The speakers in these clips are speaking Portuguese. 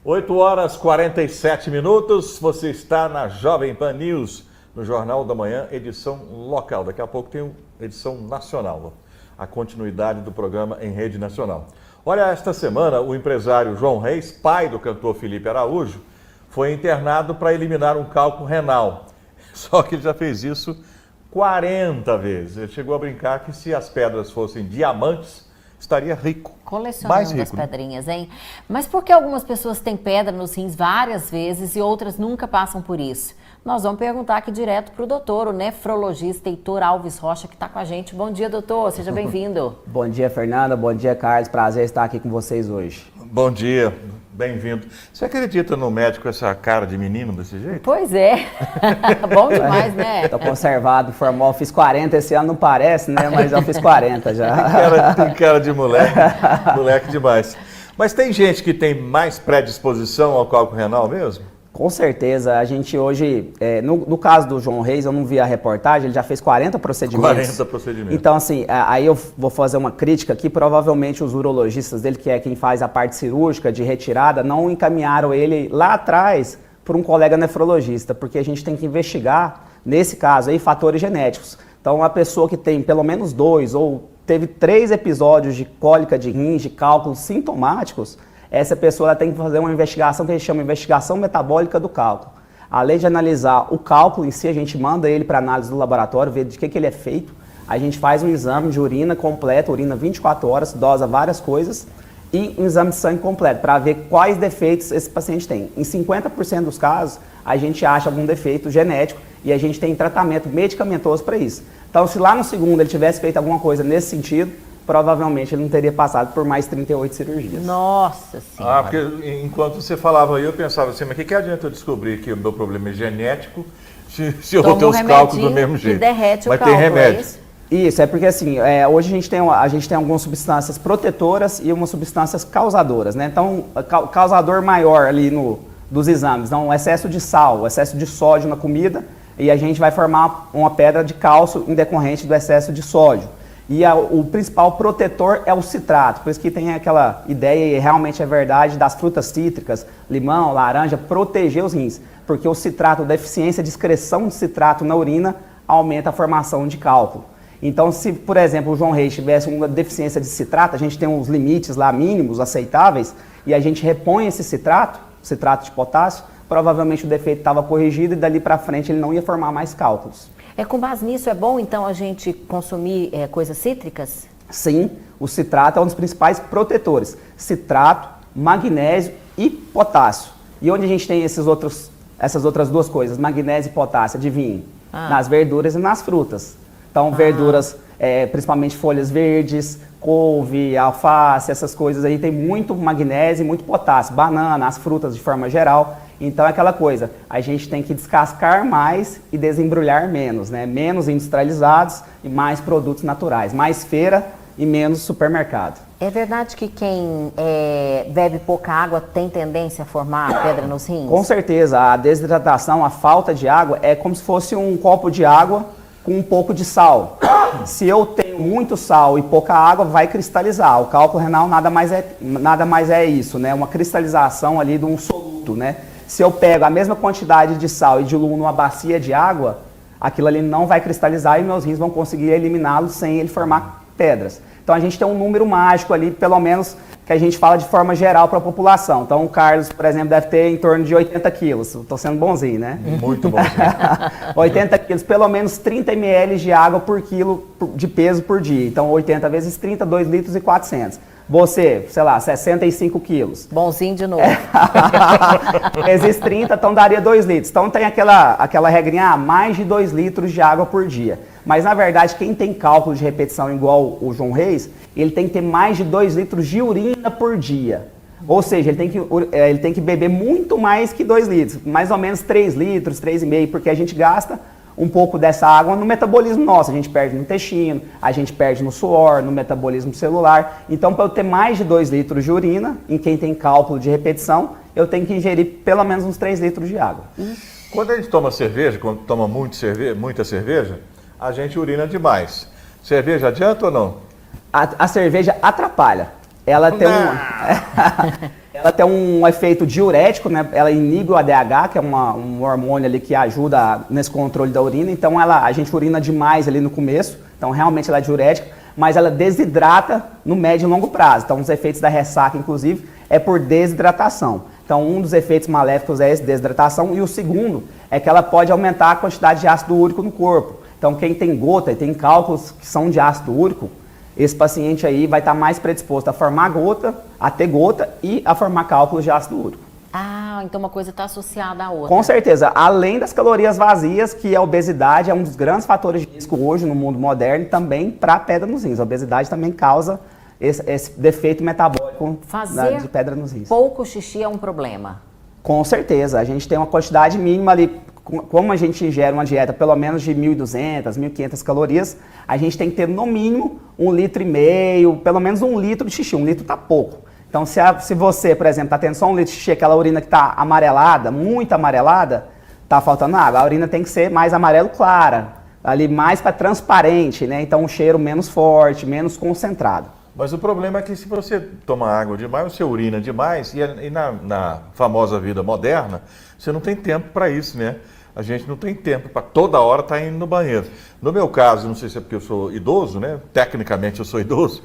8 horas 47 minutos, você está na Jovem Pan News, no Jornal da Manhã, edição local. Daqui a pouco tem edição nacional, a continuidade do programa em rede nacional. Olha, esta semana o empresário João Reis, pai do cantor Felipe Araújo, foi internado para eliminar um cálculo renal. Só que ele já fez isso 40 vezes. Ele chegou a brincar que se as pedras fossem diamantes, estaria rico. Colecionando as pedrinhas, hein? Mas por que algumas pessoas têm pedra nos rins várias vezes e outras nunca passam por isso? Nós vamos perguntar aqui direto para o doutor, o nefrologista Heitor Alves Rocha, que está com a gente. Bom dia, doutor. Seja bem-vindo. Bom dia, Fernanda. Bom dia, Carlos. Prazer estar aqui com vocês hoje. Bom dia. Bem-vindo. Você acredita no médico com essa cara de menino desse jeito? Pois é. Bom demais, né? Tô conservado, formal. Fiz 40 esse ano, não parece, né? Mas eu fiz 40 já. Tem cara de moleque. Moleque demais. Mas tem gente que tem mais predisposição ao cálculo renal mesmo? Com certeza. A gente hoje, no caso do João Reis, eu não vi a reportagem, ele já fez 40 procedimentos. 40 procedimentos. Então, assim, aí eu vou fazer uma crítica aqui. Provavelmente os urologistas dele, que é quem faz a parte cirúrgica de retirada, não encaminharam ele lá atrás por um colega nefrologista, porque a gente tem que investigar, nesse caso aí, fatores genéticos. Então, a pessoa que tem pelo menos 2 ou teve 3 episódios de cólica de rins, de cálculos sintomáticos, essa pessoa ela tem que fazer uma investigação que a gente chama de investigação metabólica do cálculo. Além de analisar o cálculo em si, a gente manda ele para análise do laboratório, ver de que ele é feito. A gente faz um exame de urina completo, urina 24 horas, dosa várias coisas, e um exame de sangue completo, para ver quais defeitos esse paciente tem. Em 50% dos casos, a gente acha algum defeito genético e a gente tem tratamento medicamentoso para isso. Então, se lá no segundo ele tivesse feito alguma coisa nesse sentido, provavelmente ele não teria passado por mais 38 cirurgias. Nossa Senhora! Ah, porque enquanto você falava aí, eu pensava assim, mas o que adianta eu descobrir que o meu problema é genético se eu vou ter os cálculos do mesmo jeito? Derrete mas o cálculo, tem remédio. é isso? Isso, é porque assim, hoje a gente tem algumas substâncias protetoras e umas substâncias causadoras, né? Então, causador maior ali dos exames, então o excesso de sal, o excesso de sódio na comida, e a gente vai formar uma pedra de cálcio em decorrente do excesso de sódio. E o principal protetor é o citrato, por isso que tem aquela ideia, e realmente é verdade, das frutas cítricas, limão, laranja, proteger os rins. Porque o citrato, a deficiência de excreção de citrato na urina, aumenta a formação de cálculo. Então, se, por exemplo, o João Reis tivesse uma deficiência de citrato, a gente tem uns limites lá mínimos, aceitáveis, e a gente repõe esse citrato de potássio, provavelmente o defeito estava corrigido e dali para frente ele não ia formar mais cálculos. Com base nisso, é bom então a gente consumir coisas cítricas? Sim, o citrato é um dos principais protetores. Citrato, magnésio e potássio. E onde a gente tem essas outras duas coisas, magnésio e potássio, adivinha? Nas verduras e nas frutas. Então, verduras, principalmente folhas verdes, couve, alface, essas coisas aí tem muito magnésio e muito potássio. Banana, as frutas de forma geral. Então é aquela coisa, a gente tem que descascar mais e desembrulhar menos, né? Menos industrializados e mais produtos naturais, mais feira e menos supermercado. É verdade que quem bebe pouca água tem tendência a formar pedra nos rins? Com certeza, a desidratação, a falta de água é como se fosse um copo de água com um pouco de sal. Se eu tenho muito sal e pouca água, vai cristalizar. O cálculo renal nada mais é isso, né? Uma cristalização ali de um soluto, né? Se eu pego a mesma quantidade de sal e diluo numa bacia de água, aquilo ali não vai cristalizar e meus rins vão conseguir eliminá-lo sem ele formar pedras. Então a gente tem um número mágico ali, pelo menos, que a gente fala de forma geral para a população. Então o Carlos, por exemplo, deve ter em torno de 80 quilos. Estou sendo bonzinho, né? Muito bonzinho. 80 quilos, pelo menos 30 ml de água por quilo de peso por dia. Então 80 vezes 30, 2 litros e 400. Você, sei lá, 65 quilos. Bonzinho de novo. Vezes 30, então daria 2 litros. Então tem aquela regrinha, mais de 2 litros de água por dia. Mas na verdade, quem tem cálculo de repetição igual o João Reis, ele tem que ter mais de 2 litros de urina por dia. Ou seja, ele tem que beber muito mais que 2 litros. Mais ou menos 3 litros, 3,5, porque a gente gasta um pouco dessa água no metabolismo nosso. A gente perde no intestino, a gente perde no suor, no metabolismo celular. Então, para eu ter mais de 2 litros de urina, em quem tem cálculo de repetição, eu tenho que ingerir pelo menos uns 3 litros de água. Quando a gente toma cerveja, quando toma muita cerveja, a gente urina demais. Cerveja adianta ou não? A cerveja atrapalha. Ela tem Ela tem um efeito diurético, né? Ela inibe o ADH, que é um hormônio ali que ajuda nesse controle da urina. Então a gente urina demais ali no começo, então realmente ela é diurética, mas ela desidrata no médio e longo prazo. Então os efeitos da ressaca, inclusive, é por desidratação. Então um dos efeitos maléficos é essa desidratação, e o segundo é que ela pode aumentar a quantidade de ácido úrico no corpo. Então quem tem gota e tem cálculos que são de ácido úrico, esse paciente aí vai estar mais predisposto a formar gota, a ter gota e a formar cálculos de ácido úrico. Ah, então uma coisa está associada à outra. Com certeza, além das calorias vazias, que a obesidade é um dos grandes fatores de risco hoje no mundo moderno, também para pedra nos rins. A obesidade também causa esse defeito metabólico de pedra nos rins. Pouco xixi é um problema? Com certeza, a gente tem uma quantidade mínima ali. Como a gente ingere uma dieta pelo menos de 1.200, 1.500 calorias, a gente tem que ter no mínimo 1,5 litro, pelo menos 1 litro de xixi. 1 litro tá pouco. Então se você, por exemplo, tá tendo só 1 litro de xixi, aquela urina que tá amarelada, muito amarelada, tá faltando água. A urina tem que ser mais amarelo clara, ali mais para transparente, né? Então um cheiro menos forte, menos concentrado. Mas o problema é que se você toma água demais, você urina demais, e na famosa vida moderna, você não tem tempo para isso, né? A gente não tem tempo para toda hora estar indo no banheiro. No meu caso, não sei se é porque eu sou idoso, né? Tecnicamente eu sou idoso,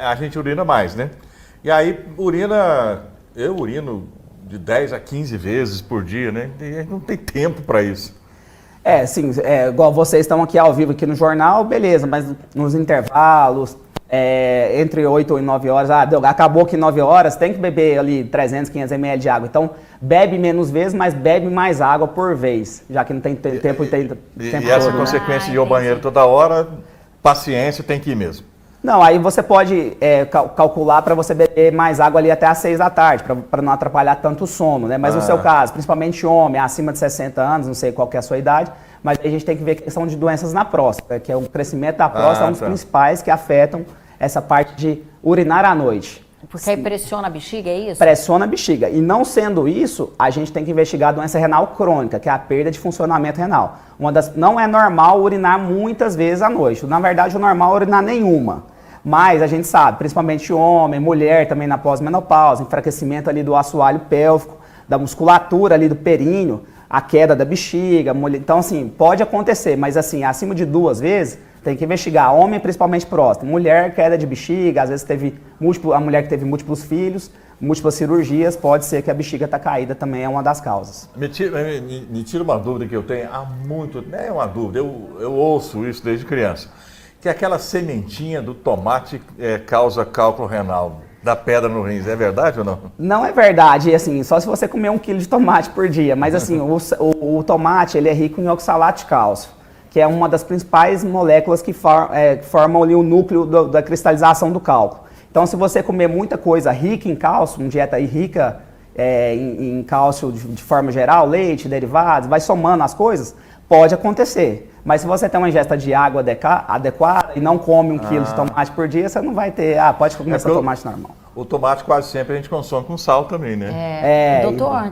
a gente urina mais, né? E aí eu urino de 10 a 15 vezes por dia, né? E não tem tempo para isso. Sim, igual vocês estão aqui ao vivo aqui no jornal, beleza, mas nos intervalos, entre 8 e 9 horas, acabou que 9 horas, tem que beber ali 300, 500 ml de água. Então, bebe menos vezes, mas bebe mais água por vez, já que não tem tempo. E essa consequência de ir ao banheiro toda hora, paciência, tem que ir mesmo. Não, aí você pode calcular para você beber mais água ali até às 6 da tarde, para não atrapalhar tanto o sono, né? Mas no seu caso, principalmente homem, acima de 60 anos, não sei qual que é a sua idade, mas a gente tem que ver a questão de doenças na próstata, que é o crescimento da próstata, é um dos principais que afetam essa parte de urinar à noite. Porque aí pressiona a bexiga, é isso? Pressiona a bexiga. E não sendo isso, a gente tem que investigar a doença renal crônica, que é a perda de funcionamento renal. Não é normal urinar muitas vezes à noite. Na verdade, o normal é urinar nenhuma. Mas a gente sabe, principalmente homem, mulher também na pós-menopausa, enfraquecimento ali do assoalho pélvico, da musculatura ali do períneo, a queda da bexiga. Então, assim, pode acontecer, mas assim, acima de 2 vezes, tem que investigar. Homem, principalmente próstata. Mulher, queda de bexiga, às vezes a mulher que teve múltiplos filhos, múltiplas cirurgias, pode ser que a bexiga está caída, também é uma das causas. Me tira uma dúvida que eu tenho há muito, não é uma dúvida, eu ouço isso desde criança, que aquela sementinha do tomate causa cálculo renal, da pedra no rins, é verdade ou não? Não é verdade, assim, só se você comer 1 quilo de tomate por dia, mas assim, o tomate, ele é rico em oxalato de cálcio, que é uma das principais moléculas que formam ali o núcleo da cristalização do cálculo. Então, se você comer muita coisa rica em cálcio, uma dieta aí rica em cálcio de forma geral, leite, derivados, vai somando as coisas, pode acontecer. Mas se você tem uma ingesta de água adequada e não come 1 quilo de tomate por dia, você não vai ter, pode começar tomate normal. O tomate quase sempre a gente consome com sal também, né? Doutor,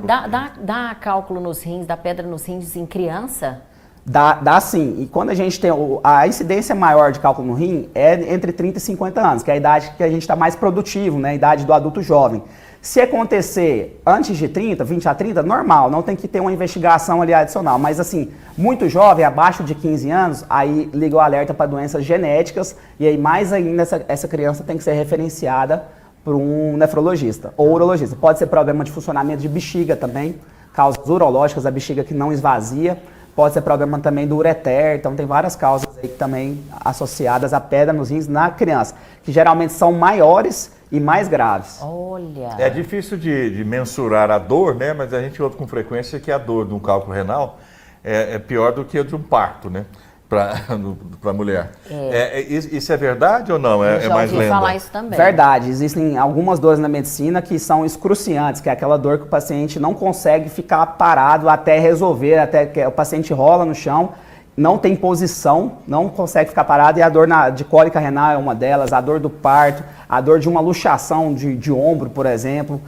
dá cálculo nos rins, dá pedra nos rins em criança? Dá sim. E quando a gente tem a incidência maior de cálculo no rim é entre 30 e 50 anos, que é a idade que a gente está mais produtivo, né? A idade do adulto jovem. Se acontecer antes de 30, 20 a 30, normal, não tem que ter uma investigação ali adicional. Mas assim, muito jovem, abaixo de 15 anos, aí liga o alerta para doenças genéticas e aí mais ainda essa criança tem que ser referenciada por um nefrologista ou urologista. Pode ser problema de funcionamento de bexiga também, causas urológicas, a bexiga que não esvazia. Pode ser problema também do ureter, então tem várias causas aí também associadas à pedra nos rins na criança, que geralmente são maiores e mais graves. Olha! É difícil de mensurar a dor, né? Mas a gente ouve com frequência que a dor de um cálculo renal é pior do que a de um parto, né? Para a mulher. Isso é verdade ou não? É mais lenda? Falar isso também. Verdade. Existem algumas dores na medicina que são excruciantes, que é aquela dor que o paciente não consegue ficar parado até resolver, até que o paciente rola no chão, não tem posição, não consegue ficar parado, e a dor de cólica renal é uma delas, a dor do parto, a dor de uma luxação de ombro, por exemplo,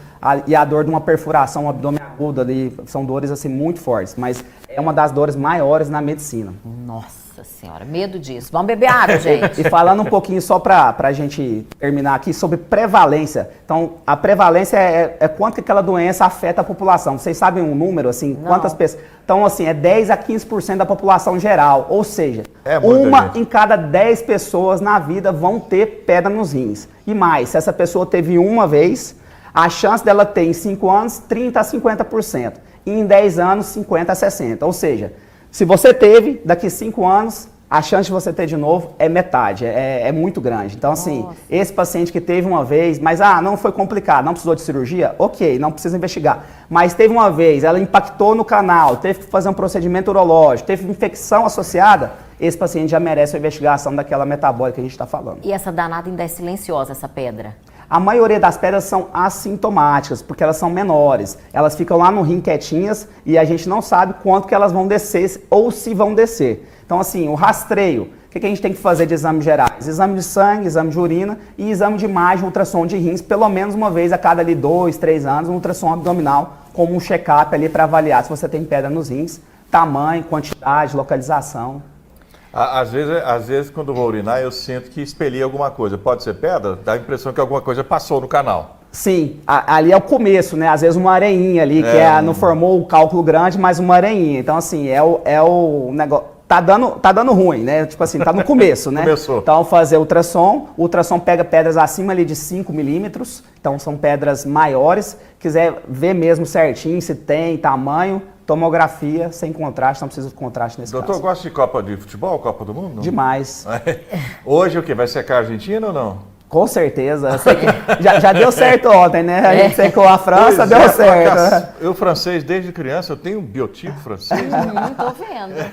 e a dor de uma perfuração abdômen aguda ali, são dores assim muito fortes, mas é uma das dores maiores na medicina. Nossa Nossa Senhora, medo disso. Vamos beber água, gente. E falando um pouquinho só para a gente terminar aqui sobre prevalência. Então, a prevalência é quanto que aquela doença afeta a população. Vocês sabem um número, assim, Não. quantas pessoas... Então, assim, é 10 a 15% da população geral. Ou seja, muita uma gente. em cada 10 pessoas na vida vão ter pedra nos rins. E mais, se essa pessoa teve uma vez, a chance dela ter em 5 anos, 30 a 50%. E em 10 anos, 50 a 60%. Ou seja, se você teve, daqui 5 anos, a chance de você ter de novo é metade, é muito grande. Então, assim, Nossa. esse paciente que teve uma vez, mas não foi complicado, não precisou de cirurgia, ok, não precisa investigar. Mas teve uma vez, ela impactou no canal, teve que fazer um procedimento urológico, teve infecção associada, esse paciente já merece a investigação daquela metabólica que a gente está falando. E essa danada ainda é silenciosa, essa pedra? A maioria das pedras são assintomáticas, porque elas são menores. Elas ficam lá no rim quietinhas e a gente não sabe quanto que elas vão descer ou se vão descer. Então, assim, o rastreio, o que a gente tem que fazer de exames gerais? Exame de sangue, exame de urina e exame de imagem, ultrassom de rins, pelo menos uma vez a cada ali 2, 3 anos, um ultrassom abdominal, como um check-up ali para avaliar se você tem pedra nos rins, tamanho, quantidade, localização. Às vezes, quando eu vou urinar, eu sinto que expeli alguma coisa. Pode ser pedra? Dá a impressão que alguma coisa passou no canal. Sim, ali é o começo, né? Às vezes uma areinha ali, que não formou o cálculo grande, mas uma areinha. Então, assim, é o negócio. Tá dando ruim, né? Tipo assim, tá no começo, né? Começou. Então, fazer ultrassom. O ultrassom pega pedras acima ali de 5 milímetros. Então, são pedras maiores. Quiser ver mesmo certinho se tem tamanho, tomografia sem contraste, não precisa de contraste nesse Doutor, caso. gosta de Copa de Futebol, Copa do Mundo? Demais. Hoje o quê? Vai secar a Argentina ou não? Com certeza. Eu sei que já deu certo ontem, né? A gente secou a França, Pois deu é, certo. Eu francês desde criança, eu tenho um biotipo francês. Tô vendo.